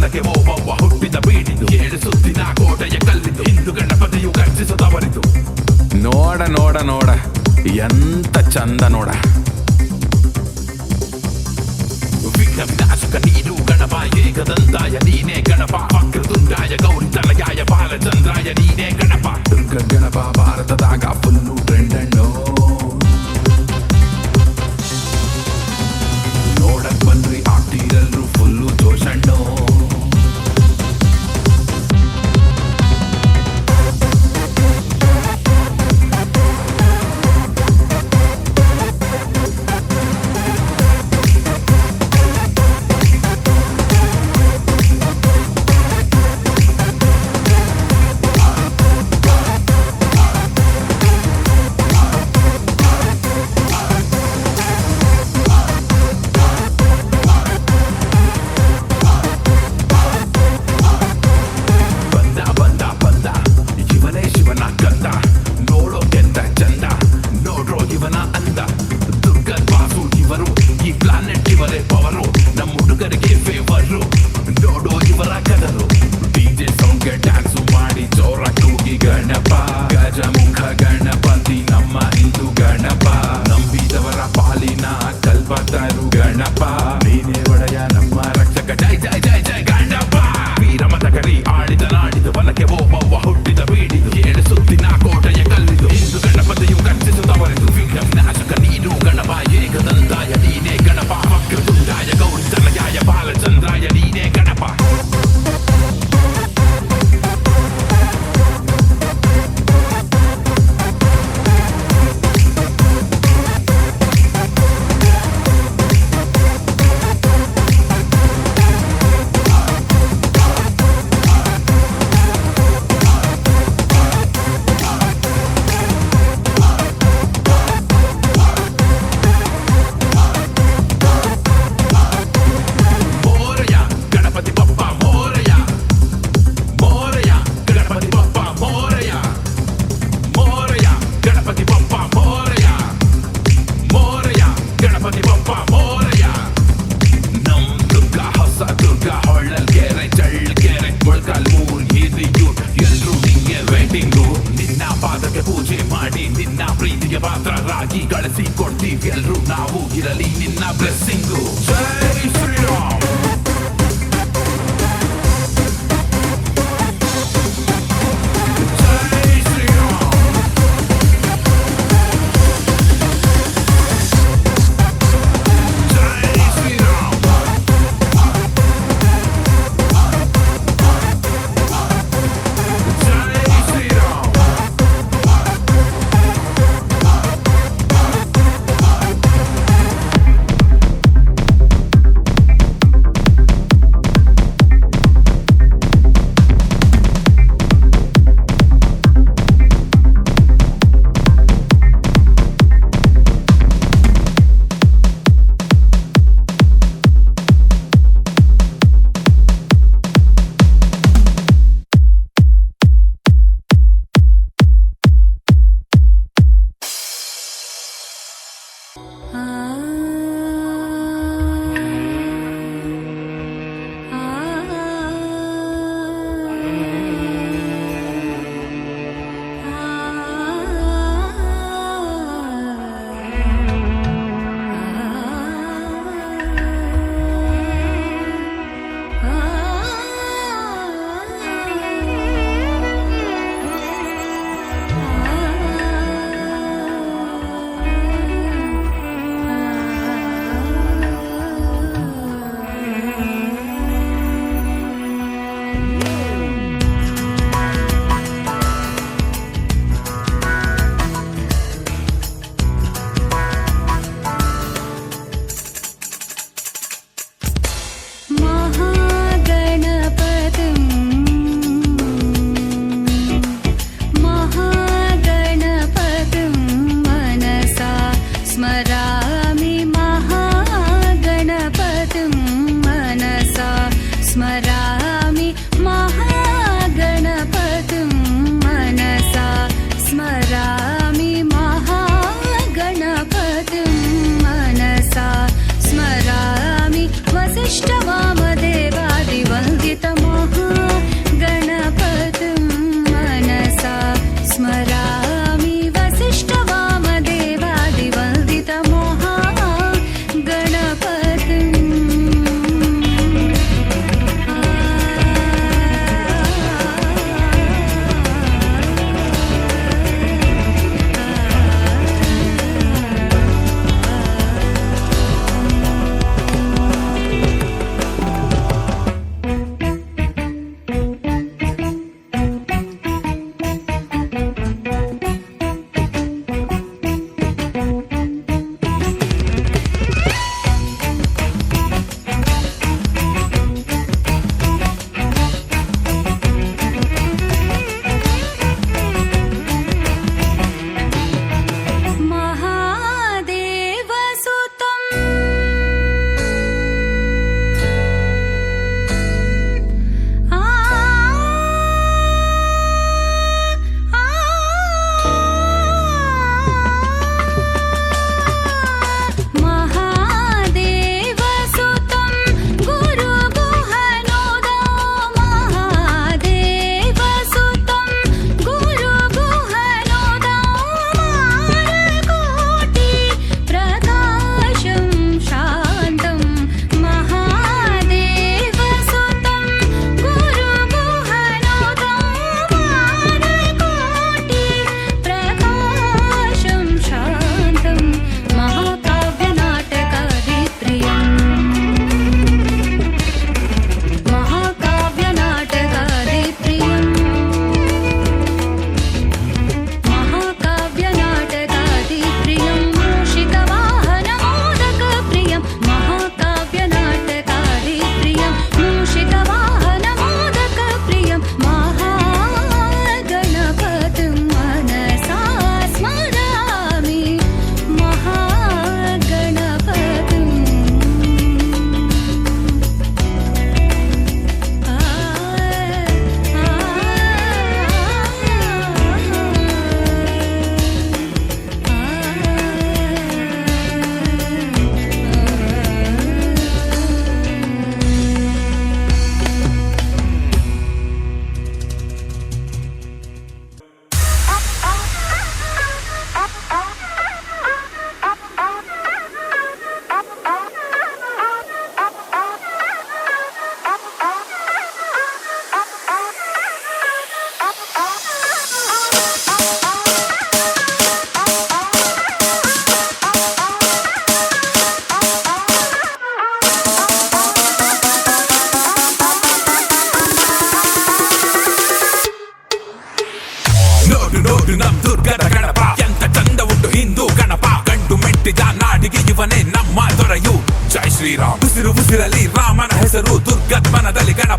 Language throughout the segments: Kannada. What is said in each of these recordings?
ಬಲಕೆ ಓಬವ್ವ ಹುಟ್ಟಿದ ಬೀಡಿದು 7 ಸುತ್ತಿನ ಕೋಟೆಯ ಕಲ್ಲಿದು ಹಿಂದೂ ಗಣಪತಿಯು ಗರ್ಜಿಸುತ್ತವರಿದು. ನೋಡ ನೋಡ ನೋಡ ಎಂತ ಚಂದ ನೋಡ. ವಿಘ್ನ ವಿನಾಶಕ ನೀನು ಗಣಪ ಏಕದಂತಾಯ ನೀನೇ ಗಣಪ ವಕ್ರತುಂಡಾಯ ಗೌರಿ ತಲಯಾಯ ಬಾಲಚಂದ್ರಾಯ ನೀನೇ ಗಣಪ. ದುರ್ಗ ಗಣಪ ಭಾರತದಾಗ ಫುಲ್ಲು ಟ್ರೆಂಡ್ ಅಣ್ಣೋ. ನೋಡಕ್ ಬಂದ್ರಿ ಆಗ್ತೀರಲ್ರು ಫುಲ್ಲು ಜೋಶಣ್ಣೋ. ಪಾತ್ರರಾಗಿ ಗಳಿಸಿ ಕೊಡ್ತೀವಿ ಎಲ್ರು ನಾವು ಇರಲಿ ನಿನ್ನ ಬ್ಲೆಸ್ಸಿಂಗು. ಜೈ ಶ್ರೀರಾಮ್. इष्टवामदेवादिवन्दित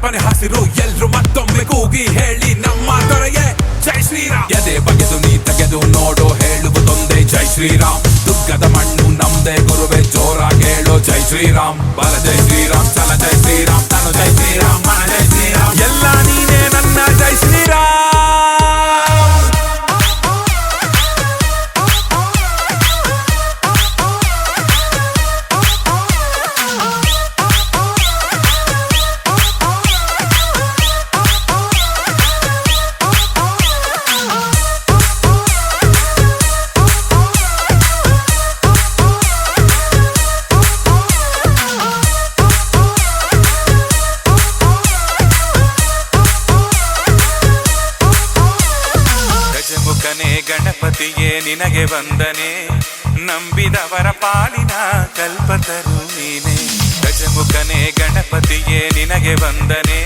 ಗಣಪನೆ ಹಸಿರು ಎಲ್ರು ಮತ್ತೊಮ್ಮೆ ಕೂಗಿ ಹೇಳಿ ನಮ್ಮ ದೊರೆಗೆ ಜೈ ಶ್ರೀರಾಮ್. ಎದೆ ಬಗೆದು ನೀ ತೆಗೆದು ನೋಡು ಹೇಳುವುದೊಂದೇ ಜೈ ಶ್ರೀರಾಮ್. ದುರ್ಗದ ಮಣ್ಣು ನಮ್ದೇ ಗುರುವೆ ಜೋರಾಗಿ ಹೇಳು ಜೈ ಶ್ರೀರಾಮ್. ಬಲ ಜೈ ಶ್ರೀರಾಮ್ ಚಲ ಜೈ ಶ್ರೀರಾಮ್ ನಾನು ಜೈ ಶ್ರೀರಾಮ್ ಮನ ಜೈ ಶ್ರೀರಾಮ್ ಎಲ್ಲ ನೀನೇ ನನ್ನ ಜೈ ಶ್ರೀರಾಮ್. ಗಣಪತಿಯೇ ನಿನಗೆ ವಂದನೆ, ನಂಬಿದವರ ಪಾಲಿನ ಕಲ್ಪತರು ನೀನೆ. ಗಜಮುಖನೇ ಗಣಪತಿಯೇ ನಿನಗೆ ವಂದನೆ,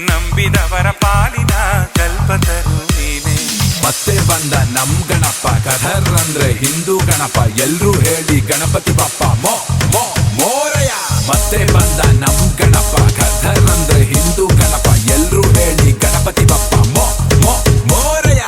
ನಂಬಿದವರ ಪಾಲಿನ ಕಲ್ಪತರು ನೀನೆ. ಮತ್ತೆ ಬಂದ ನಮ್ ಗಣಪ ಕಧರ್ ಅಂದ್ರೆ ಹಿಂದೂ ಗಣಪ ಎಲ್ರೂ ಹೇಳಿ ಗಣಪತಿ ಬಪ್ಪ ಮೋ ಮೋ ಮೋರಯ. ಮತ್ತೆ ಬಂದ ನಮ್ ಗಣಪ ಕಧರ್ ಅಂದ್ರೆ ಹಿಂದೂ ಗಣಪ ಎಲ್ರೂ ಹೇಳಿ ಗಣಪತಿ ಬಪ್ಪ ಮೋ ಮೋ ಮೋರಯ.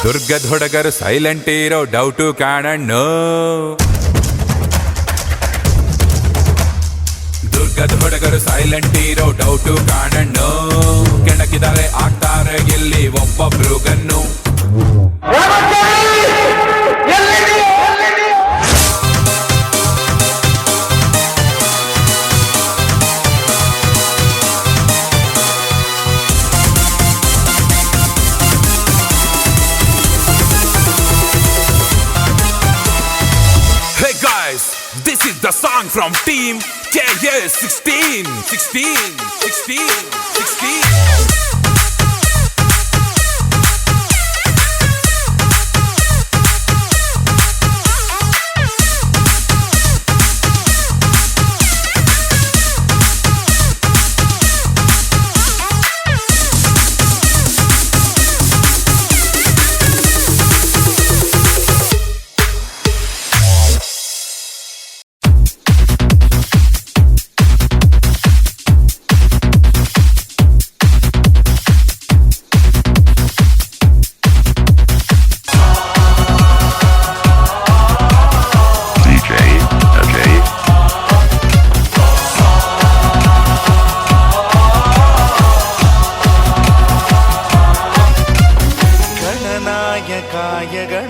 ದುರ್ಗದ ಹುಡುಗರು ಸೈಲೆಂಟ್ ಇರೋ ಡೌಟು ಕಾಣಣ್ಣು. ದುರ್ಗದ ಹುಡುಗರು ಸೈಲೆಂಟ್ ಇರೋ ಡೌಟು ಕಾಣಣ್ಣು. ಕೆಣಕಿದರೆ ಆಗ್ತಾರೆ ಇಲ್ಲಿ ಒಬ್ಬೊಬ್ರು gun. This is the song from Team KS 16.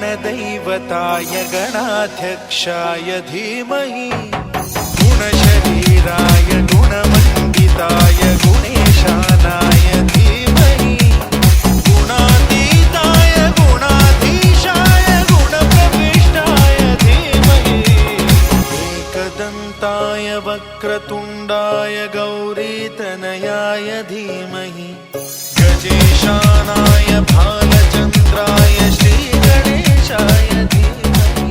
गणदैवताय गणाध्यक्षाय धीमहि, गुणशरीराय गुणमण्डिताय गुणेशानाय धीमहि, गुणातीताय गुणाधीशाय गुणप्रविष्टाय धीमहि, एकदन्ताय वक्रतुण्डाय गौरीतनयाय धीमहि, गजेशानाय भालचन्द्राय श्रीगणेशाय धीमहि.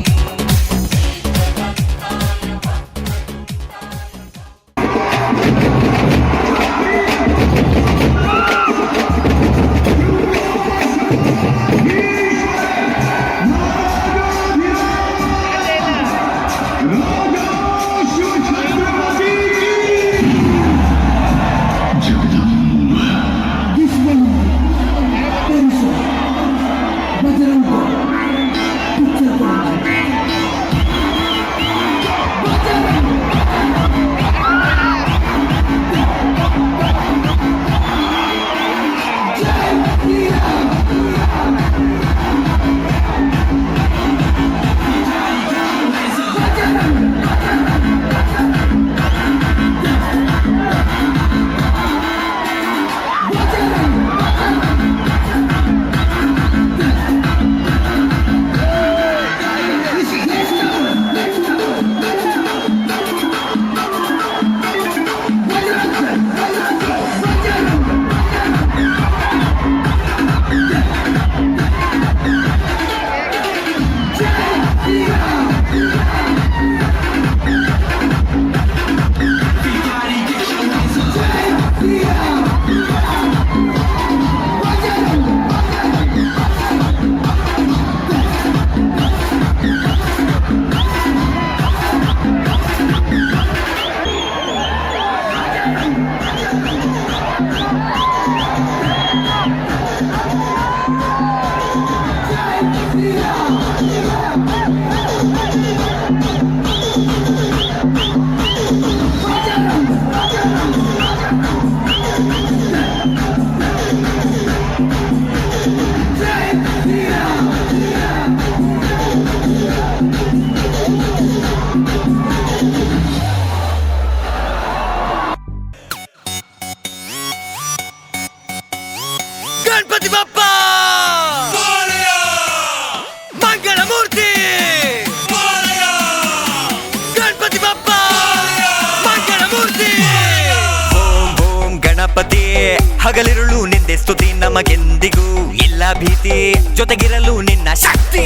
ಹಗಲಿರುಳು ನಿಂದೆ ಸ್ತುತಿ ನಮಗೆಂದಿಗೂ ಇಲ್ಲ ಭೀತಿ ಜೊತೆಗಿರಲು ನಿನ್ನ ಶಕ್ತಿ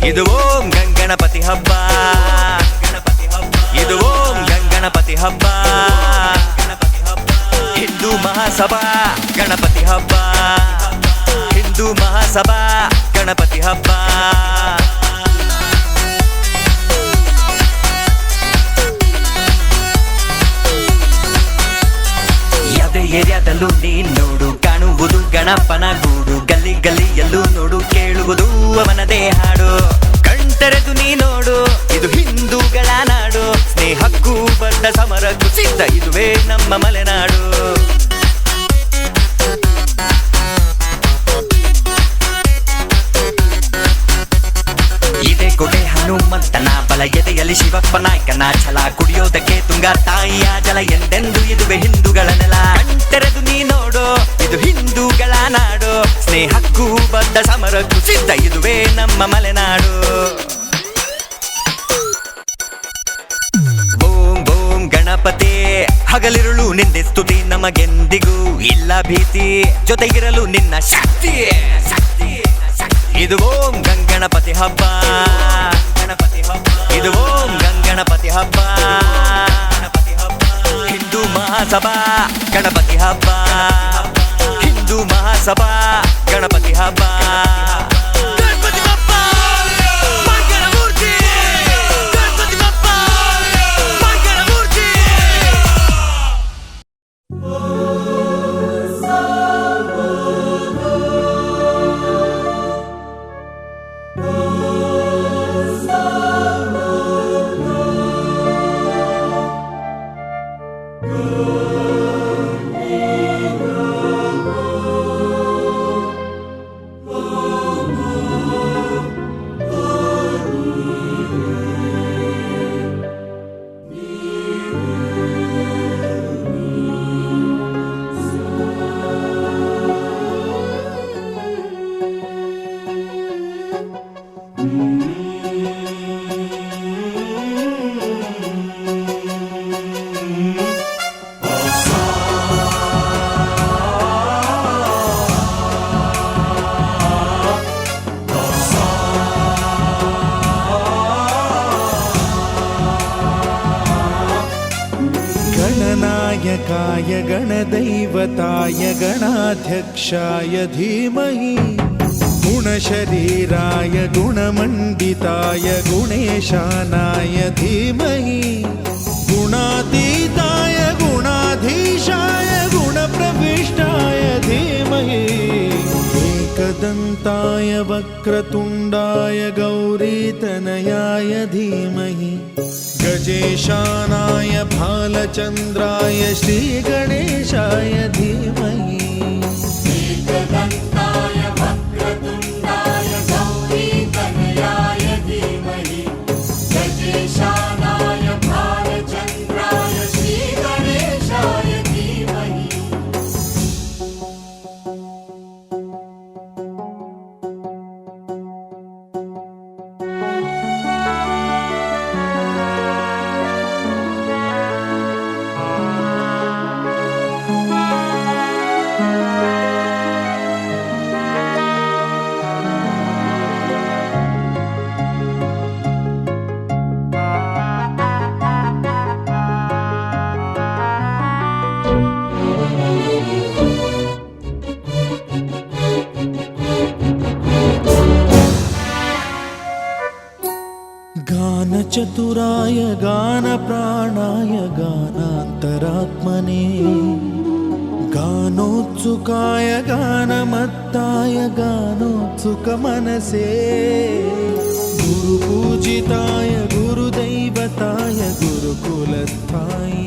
ಇದು ಓಂ ಗಂಗಣಪತಿ ಹಬ್ಬ ಇದು ಓಂ ಗಂಗಣಪತಿ ಹಬ್ಬ ಹಿಂದೂ ಮಹಾಸಭಾ ಗಣಪತಿ ಹಬ್ಬ ಹಿಂದೂ ಮಹಾಸಭಾ ಗಣಪತಿ ಹಬ್ಬ ಏರಿಯಾದಲ್ಲೂ ನೀನ್ ನೋಡು ಕಾಣುವುದು ಗಣಪನ ಗೂಡು ಗಲ್ಲಿ ಗಲ್ಲಿಯಲ್ಲೂ ನೋಡು ಕೇಳುವುದು ಅವನದೇ ಹಾಡು ಕಣ್ತೆರೆದು ನೀ ನೋಡು ಇದು ಹಿಂದೂಗಳ ನಾಡು ಸ್ನೇಹಕ್ಕೂ ಬದ್ಧ ಸಮರಕ್ಕೂ ಸಿದ್ಧ ಇದುವೇ ನಮ್ಮ ಮಲೆನಾಡು ಇದೇ ಕೊಡೆ ಹನುಮಂತನ ಬಲ ಎದೆಯಲ್ಲಿ ಶಿವಪ್ಪ ನಾಯಕನ ಛಲ ಕುಡಿಯೋದಕ್ಕೆ ತುಂಗಾ ತಾಯಿಯ ಜಲ ಎಂದೆಂದು ಇದುವೇ ಹಿಂದೂಗಳ ನೆಲ ಕಣ್ತೆರೆದು ನೀ ನೋಡು ಇದು ಹಿಂದೂಗಳ ನಾಡು ಸ್ನೇಹಕ್ಕೂ ಬದ್ಧ ಸಮರಕ್ಕೂ ಸಿದ್ಧ ಇದುವೇ ನಮ್ಮ ಮಲೆನಾಡು ಓಂ ಓಂ ಗಣಪತಿ ಹಗಲಿರುಳು ನಿಂದೆ ಸ್ತುತಿ ನಮಗೆಂದಿಗೂ ಇಲ್ಲ ಭೀತಿ ಜೊತೆಗಿರಲು ನಿನ್ನ ಶಕ್ತಿ ಇದು ಓಂ ಗಂಗಣಪತಿ ಹಬ್ಬ ಇದು ಓಂ ಗಂಗಣಪತಿ ಹಬ್ಬ ಹಿಂದೂ ಮಹಾಸಭಾ ಗಣಪತಿ ಹಬ್ಬ ಹಿಂದೂ ಮಹಾಸಭಾ ಗಣಪತಿ ಹಬ್ಬ गणनायकाय गणदैवताय गणाध्यक्षाय धीमहि गुणशरीराय गुणमण्डिताय गुणेशानाय धीमहि गुणातीताय गुणाधीशाय गुणप्रविष्टाय धीमहि एकदन्ताय वक्रतुण्डाय गौरीतनयाय धीमहि गजेशानाय भालचन्द्राय श्रीगणेशाय धीमहि एकदन्ताय वक्रतुण्डाय गौरीतनयाय धीमहि गजेशानाय भालचन्द्राय श्रीगणेशाय धीमहि गानचतुराय गानप्राणाय गानान्तरात्मने गानोत्सुकाय गानमत्ताय गानोत्सुकमनसे गुरुपूजिताय गुरुदैवताय गुरुकुलस्थाय